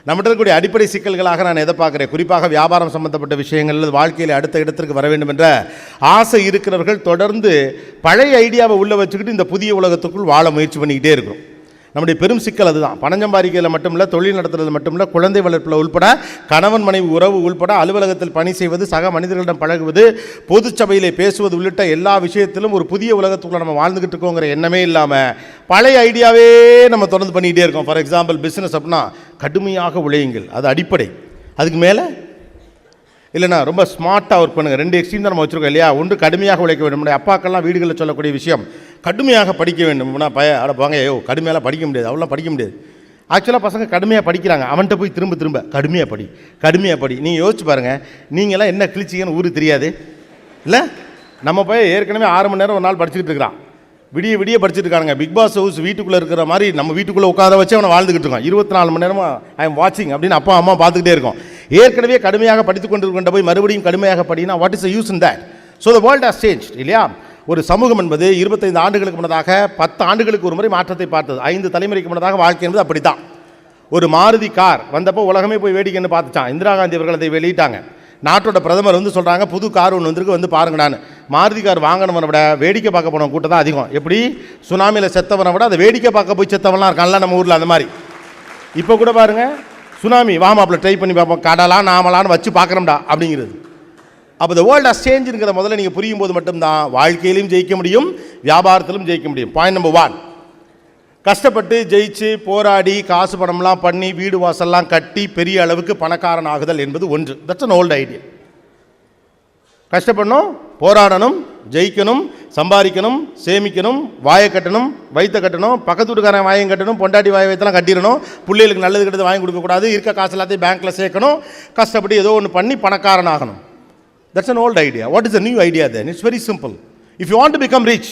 நம்மகிட்ட இருக்கக்கூடிய அடிப்படை சிக்கல்களாக நான் எதை பார்க்குறேன், குறிப்பாக வியாபாரம் சம்பந்தப்பட்ட விஷயங்கள், வாழ்க்கையில் அடுத்த இடத்திற்கு வர வேண்டும் என்ற ஆசை இருக்கிறவர்கள் தொடர்ந்து பழைய ஐடியாவை உள்ளே வச்சுக்கிட்டு இந்த புதிய உலகத்துக்குள் வாழ முயற்சி பண்ணிக்கிட்டே இருக்கிறோம். நம்முடைய பெரும் சிக்கல் அதுதான். பணம் சம்பாதிக்கிறதுல மட்டும் இல்லை, தொழில் நடத்துறது மட்டும் இல்லை, குழந்தை வளர்ப்பில் உள்பட, கணவன் மனைவி உறவு உள்பட, அலுவலகத்தில் பணி செய்வது, சக மனிதர்களிடம் பழகுவது, பொது சபையிலே பேசுவது உள்ளிட்ட எல்லா விஷயத்திலும் ஒரு புதிய உலகத்துக்குள்ள நம்ம வாழ்ந்துகிட்டு இருக்கோங்கிற எண்ணமே இல்லாமல் பழைய ஐடியாவே நம்ம தொடர்ந்து பண்ணிக்கிட்டே இருக்கோம். ஃபார் எக்ஸாம்பிள் பிஸ்னஸ் அப்படின்னா கடுமையாக உழையுங்கள், அது அடிப்படை. அதுக்கு மேலே இல்லைனா ரொம்ப ஸ்மார்ட்டாக ஒர்க் பண்ணுங்கள். 2 எக்ஸ்ட்ரீம் தான் நம்ம வச்சுருக்கோம் இல்லையா. ஒன்று கடுமையாக உழைக்க வேண்டும். நம்முடைய அப்பாக்கெல்லாம் வீடுகளில் சொல்லக்கூடிய விஷயம் கடுமையாக படிக்க வேண்டும். வாங்க கடுமையாக படிக்க முடியாது, அவ்வளோ படிக்க முடியாது. ஆக்சுவலாக பசங்க கடுமையாக படிக்கிறாங்க. அவன்கிட்ட போய் திரும்ப கடுமையாக படி. நீங்கள் யோசிச்சு பாருங்கள், நீங்களாம் என்ன கிழிச்சிங்கன்னு ஊருக்கு தெரியாது இல்லை. நம்ம போய் ஏற்கனவே 6 மணி நேரம் ஒரு நாள் படிச்சுக்கிட்டு இருக்கிறான், விடிய படிச்சுட்டு இருக்காங்க. பிக் பாஸ் ஹவுஸ் வீட்டுக்குள்ளே இருக்கிற மாதிரி நம்ம வீட்டுக்குள்ளே உட்கார வச்சு அவனை வாழ்ந்துக்கிட்டு இருக்கோம். 24 மணி நேரமாக ஐ எம் வாட்சிங் அப்படின்னு அப்பா அம்மா பார்த்துக்கிட்டே இருக்கோம். ஏற்கனவே கடுமையாக படித்து கொண்டு போய் மறுபடியும் கடுமையாக படினா what is the use in that? So the world has change இல்லையா. ஒரு சமூகம் என்பது 25 ஆண்டுகளுக்கு முன்னதாக 10 ஆண்டுகளுக்கு ஒரு முறை மாற்றத்தை பார்த்தது. 5 தலைமுறைக்கு முன்னதாக வாழ்க்கை என்பது அப்படி தான். ஒரு மாருதி கார் வந்தப்போ உலகமே போய் வேடிக்கைன்னு பார்த்துச்சான். இந்திரா காந்தி அவர்கள் அதை வெளியிட்டாங்க. நாட்டோட பிரதமர் வந்து சொல்கிறாங்க, புது கார் ஒன்று வந்திருக்கு, வந்து பாருங்கடான்னு. மாருதி கார் வாங்கினவனை விட வேடிக்கை பார்க்க போன கூட்டம் தான் அதிகம். எப்படி சுனாமியில் செத்தவனை விட அதை வேடிக்கை பார்க்க போய் செத்தவன்லாம் இருக்கான்ல நம்ம ஊரில். அந்த மாதிரி இப்போ கூட பாருங்கள், சுனாமி வாமாப்பில் ட்ரை பண்ணி பார்ப்போம், கடலாம் நாமலான்னு வச்சு பார்க்குறோம்டா அப்படிங்கிறது. அப்போ இந்த வேர்ல்ட் ஹஸ் சேஞ்சுங்கிற முதல்ல நீங்கள் புரியும் போது மட்டும்தான் வாழ்க்கையிலையும் ஜெயிக்க முடியும், வியாபாரத்திலும் ஜெயிக்க முடியும். பாயிண்ட் நம்பர் 1, கஷ்டப்பட்டு ஜெயிச்சு போராடி காசு பணம்லாம் பண்ணி வீடு வாசல்லாம் கட்டி பெரிய அளவுக்கு பணக்காரன் ஆகுதல் என்பது ஒன்று. That's an old idea. கஷ்டப்படணும், போராடணும், ஜெயிக்கணும், சம்பாதிக்கணும், சேமிக்கணும், வாயை கட்டணும், வயிற்ற கட்டணும், பக்கத்து வீட்டுக்காரன் வாயம் கட்டணும், பொண்டாட்டி வாயை வைத்தெல்லாம் கட்டிடணும், பிள்ளைகளுக்கு நல்லது கெட்டது வாங்கி கொடுக்கக்கூடாது, இருக்க காசு எல்லாத்தையும் பேங்க்கில் சேர்க்கணும், கஷ்டப்பட்டு ஏதோ ஒன்று பண்ணி பணக்காரன் ஆகணும். That's an old idea. What is the new idea then? It's very simple. If you want to become rich,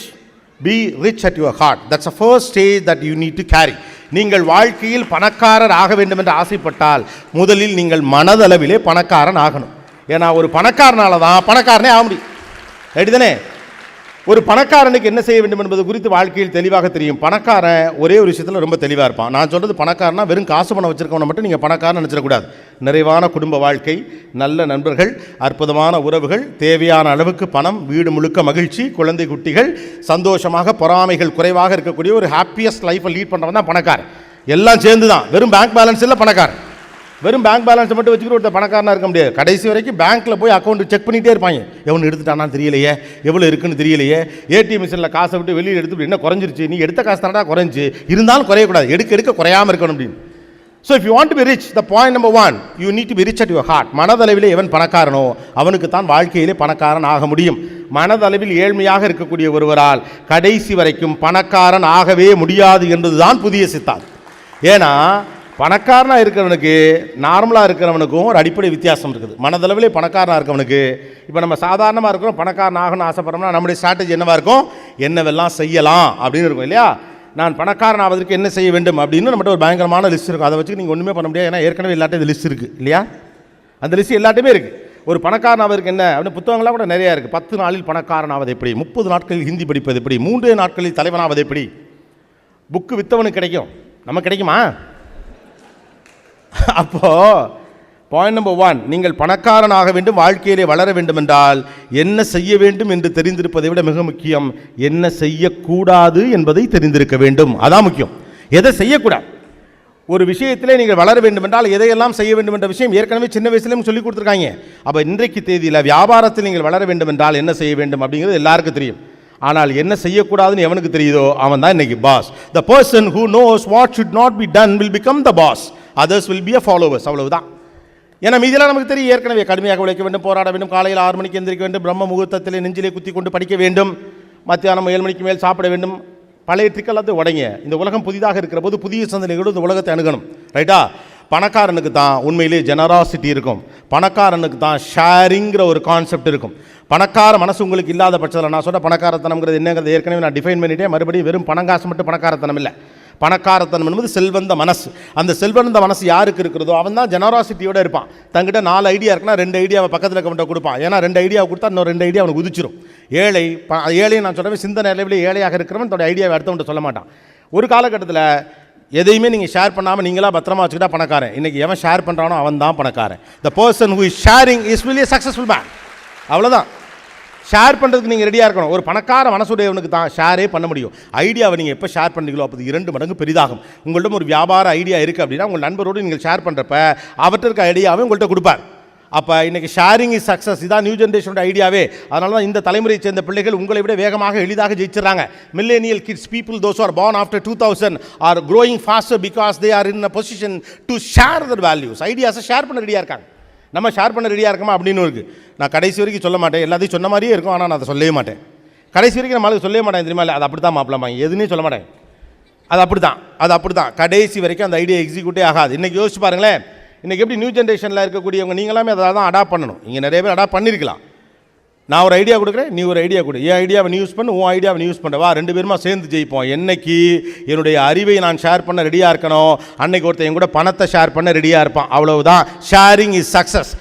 be rich at your heart. That's the first stage that you need to carry. நீங்கள் வாழ்க்கையில் பணக்காரர் ஆக வேண்டும் என்று ஆசைப்பட்டால் முதலில் நீங்கள் மனதளவிலே பணக்காரன் ஆகணும். ஏன்னா ஒரு பணக்காரனால தான் பணக்காரனே ஆக முடியும். ரைட்டு தானே? ஒரு பணக்காரனுக்கு என்ன செய்ய வேண்டும் என்பது குறித்து வாழ்க்கையில் தெளிவாக தெரியும். பணக்காரன் ஒரே ஒரு விஷயத்தில் ரொம்ப தெளிவாக இருப்பான். நான் சொல்கிறது பணக்காரனா வெறும் காசு பணம் வச்சுருக்கவனை மட்டும் நீங்கள் பணக்காரன் நினச்சிடக்கூடாது. நிறைவான குடும்ப வாழ்க்கை, நல்ல நண்பர்கள், அற்புதமான உறவுகள், தேவையான அளவுக்கு பணம், வீடு முழுக்க மகிழ்ச்சி, குழந்தை குட்டிகள், சந்தோஷமாக பொறாமைகள் குறைவாக இருக்கக்கூடிய ஒரு ஹாப்பியஸ்ட் லைஃப்பை லீட் பண்ணுறவன் தான் பணக்காரன். எல்லாம் சேர்ந்து தான். வெறும் பேங்க் பேலன்ஸ் இல்லை பணக்காரன். வெறும் பேங்க் பேலன்ஸை மட்டும் வச்சுக்கிட்டு ஒருத்தர் பணக்காரனாக இருக்க முடியாது. கடைசி வரைக்கும் பேங்க்கில் போய் அக்கௌண்ட் செக் பண்ணிகிட்டே இருப்பாங்க. எவனு எடுத்துட்டானா தெரியலையே, எவ்வளோ இருக்குன்னு தெரியலையே, ஏடிஎம் மிஷினில் காசை விட்டு வெளியில் எடுத்து என்ன குறைஞ்சிருச்சு, நீ எடுத்த காசு தானடா குறைஞ்சி, இருந்தாலும் குறையக்கூடாது, எடுக்க குறையாமல் இருக்கணும் அப்படின்னு. So if you want to be rich, the point number 1, you need to be rich at your heart. மனதளவில் எவன் பணக்காரனோ அவனுக்கு தான் வாழ்க்கையிலே பணக்காரன் ஆக முடியும். மனதளவில் ஏழ்மையாக இருக்கக்கூடிய ஒருவரால் கடைசி வரைக்கும் பணக்காரன் ஆகவே முடியாது என்பதுதான் புதிய சித்தாந்தம். ஏன்னா பணக்காரனாக இருக்கிறவனுக்கு நார்மலாக இருக்கிறவனுக்கும் ஒரு அடிப்படை வித்தியாசம் இருக்குது. மனதளவிலே பணக்காரனாக இருக்கவனுக்கு, இப்போ நம்ம சாதாரணமாக இருக்கிறோம், பணக்காரன் ஆகணும்னு ஆசைப்படுறோம்னா நம்முடைய ஸ்ட்ராட்டஜி என்னவாக இருக்கும், என்னவெல்லாம் செய்யலாம் அப்படின்னு இருக்கும் இல்லையா. நான் பணக்காரன் ஆவதற்கு என்ன செய்ய வேண்டும் அப்படின்னு நம்மகிட்ட ஒரு பயங்கரமான லிஸ்ட் இருக்கும். அதை வச்சு நீங்கள் ஒன்றுமே பண்ண முடியாது. ஏன்னா ஏற்கனவே எல்லாட்டும் இந்த லிஸ்ட் இருக்குது இல்லையா. அந்த லிஸ்ட் எல்லாத்தையுமே இருக்குது. ஒரு பணக்காரன் ஆவதற்கு என்ன அப்படின்னு புத்தகங்கள்லாம் கூட நிறையா இருக்குது. 10 நாளில் பணக்காரன் ஆவது எப்படி, 30 நாட்களில் ஹிந்தி படிப்பது எப்படி, 3 நாட்களில் தலைவனாவது எப்படி. புக்கு வித்தவனுக்கு கிடைக்கும், நமக்கு கிடைக்குமா? அப்போது பாயிண்ட் நம்பர் 1, நீங்கள் பணக்காரன் ஆக வேண்டும், வாழ்க்கையிலே வளர வேண்டும் என்றால் என்ன செய்ய வேண்டும் என்று தெரிந்திருப்பதை விட மிக முக்கியம் என்ன செய்யக்கூடாது என்பதை தெரிந்திருக்க வேண்டும். அதான் முக்கியம். எதை செய்யக்கூடாது, ஒரு விஷயத்திலே நீங்கள் வளர வேண்டும் என்றால் எதையெல்லாம் செய்ய வேண்டும் என்ற விஷயம் ஏற்கனவே சின்ன வயசுலேயும் சொல்லிக் கொடுத்துருக்காங்க. அப்போ இன்றைக்கு தேதியில் வியாபாரத்தில் நீங்கள் வளர வேண்டும் என்றால் என்ன செய்ய வேண்டும் அப்படிங்கிறது எல்லாருக்கும் தெரியும். ஆனால் என்ன செய்யக்கூடாதுன்னு எவனுக்கு தெரியுதோ அவன் தான் இன்னைக்கு boss. The person who knows what should not be done will become the boss, others will be a followers. அவ்வளவுதான். ஏன்னா மீதெல்லாம் நமக்கு தெரியும். ஏற்கனவே கடுமையாக உழைக்க வேண்டும், போராட வேண்டும், காலையில் 6 மணிக்கு எந்திரிக்க வேண்டும், பிரம்ம முகூர்த்தத்திலே நெஞ்சிலே குத்தி கொண்டு படிக்க வேண்டும், மத்தியானம் 7 மணிக்கு மேல் சாப்பிட வேண்டும். பழைய ட்ரிக்கெல்லாம் அது உடங்க. இந்த உலகம் புதிதாக இருக்கிற போது புதிய சிந்தனைகளோடு இந்த உலகத்தை அணுகணும். ரைட்டா? பணக்காரனுக்கு தான் உண்மையிலே ஜெனராசிட்டி இருக்கும். பணக்காரனுக்கு தான் ஷேரிங்கிற ஒரு கான்செப்ட் இருக்கும். பணக்கார மனசு உங்களுக்கு இல்லாத பட்சத்தில் நான் சொல்ல பணக்காரத்தனம்ங்கிறது என்னங்கிறது ஏற்கனவே நான் டிஃபைன் பண்ணிட்டேன். மறுபடியும் வெறும் பணங்காசு மட்டும் பணக்காரத்தனம் இல்லை. பணக்காரத்தனம் என்பது செல்வந்த மனசு. அந்த செல்வந்த மனசு யாருக்கு இருக்கிறதோ அவன் தான் ஜெனராசிட்டியோடு இருப்பான். தங்கிட்ட 4 ஐடியா இருக்குன்னா 2 ஐடியாவை பக்கத்தில் கொண்டு கொடுப்பான். ஏன்னா 2 ஐடியாவை கொடுத்தா இன்னும் 2 ஐடியா அவனுக்கு உதிச்சிரும். ஏழை நான் சொல்கிறேன், சிந்தனை அளவில் ஏழையாக இருக்கிறவன் தன்னோட ஐடியாவை அடுத்தவன்ட்ட சொல்ல மாட்டான். ஒரு காலகட்டத்தில் எதையுமே நீங்கள் ஷேர் பண்ணாமல் நீங்களா பத்திரமா வச்சுக்கிட்டா பணக்காரன். இன்றைக்கி எவன் ஷேர் பண்ணுறானோ அவன் தான் பணக்காரன். த person who is sharing is will a successful man. அவ்வளோதான். ஷேர் பண்ணுறதுக்கு நீங்கள் ரெடியாக இருக்கணும். ஒரு பணக்கார மனசுடையவனுக்கு தான் ஷேரே பண்ண முடியும். ஐடியாவை நீங்கள் எப்போ ஷேர் பண்ணுறீங்களோ அப்போ 2 மடங்கு பெரிதாகும். உங்கள்கிட்ட ஒரு வியாபார ஐடியா இருக்குது அப்படின்னா உங்கள் நண்பரோடு நீங்கள் ஷேர் பண்ணுறப்ப அவர்கிட்ட இருக்க ஐடியாவே உங்கள்கிட்ட கொடுப்பார். அப்போ இன்றைக்கி ஷேரிங் இஸ் சக்ஸஸ். இதான் நியூ ஜென்ரேஷனோட ஐடியாவே. அதனால தான் இந்த தலைமுறையை சேர்ந்த பிள்ளைகள் உங்களை விட வேகமாக எளிதாக ஜெயிச்சிடறாங்க. Millennial kids people those are born after 2000 are growing faster because they are in a position to share their values. ஐடியாஸை ஷேர் பண்ண ரெடியாக இருக்காங்க. நம்ம ஷேர் பண்ண ரெடியாக இருக்கமா அப்படின்னு இருக்குது. நான் கடைசி வரைக்கும் சொல்ல மாட்டேன். எல்லாத்தையும் சொன்ன மாதிரியே இருக்கும், ஆனால் நான் அதை சொல்லவே மாட்டேன். கடைசி வரைக்கும் நம்மளுக்கு சொல்லவே மாட்டேன். தெரியுமா? இல்லை, அது அப்படி தான் மாப்பிளமா, எதுனே சொல்ல மாட்டேன். அது அப்படி தான் கடைசி வரைக்கும் அந்த ஐடியா எக்ஸிக்யூட்டே ஆகாது. இன்றைக்கி யோசிச்சு பாருங்களேன். இன்றைக்கி எப்படி நியூ ஜென்ரேஷனில் இருக்கக்கூடியவங்க நீங்களாமே அதை தான் அடாப்ட் பண்ணணும். இங்கே நிறைய பேர் அடாப்ட் பண்ணியிருக்கலாம். நான் ஒரு ஐடியா கொடுக்குறேன், நீ ஒரு ஐடியா கொடு. என் ஐடியாவை நீ யூஸ் பண்ணு, உன் ஐடியாவை நீ யூஸ் பண்ணுவா, 2 பேருமா சேர்ந்து ஜெயிப்போம். என்னைக்கு என்னுடைய அறிவை நான் ஷேர் பண்ண ரெடியாக இருக்கணும், அன்னைக்கு ஒருத்தன் என் கூட பணத்தை ஷேர் பண்ண ரெடியாக இருப்பான். அவ்வளவுதான். Sharing is success.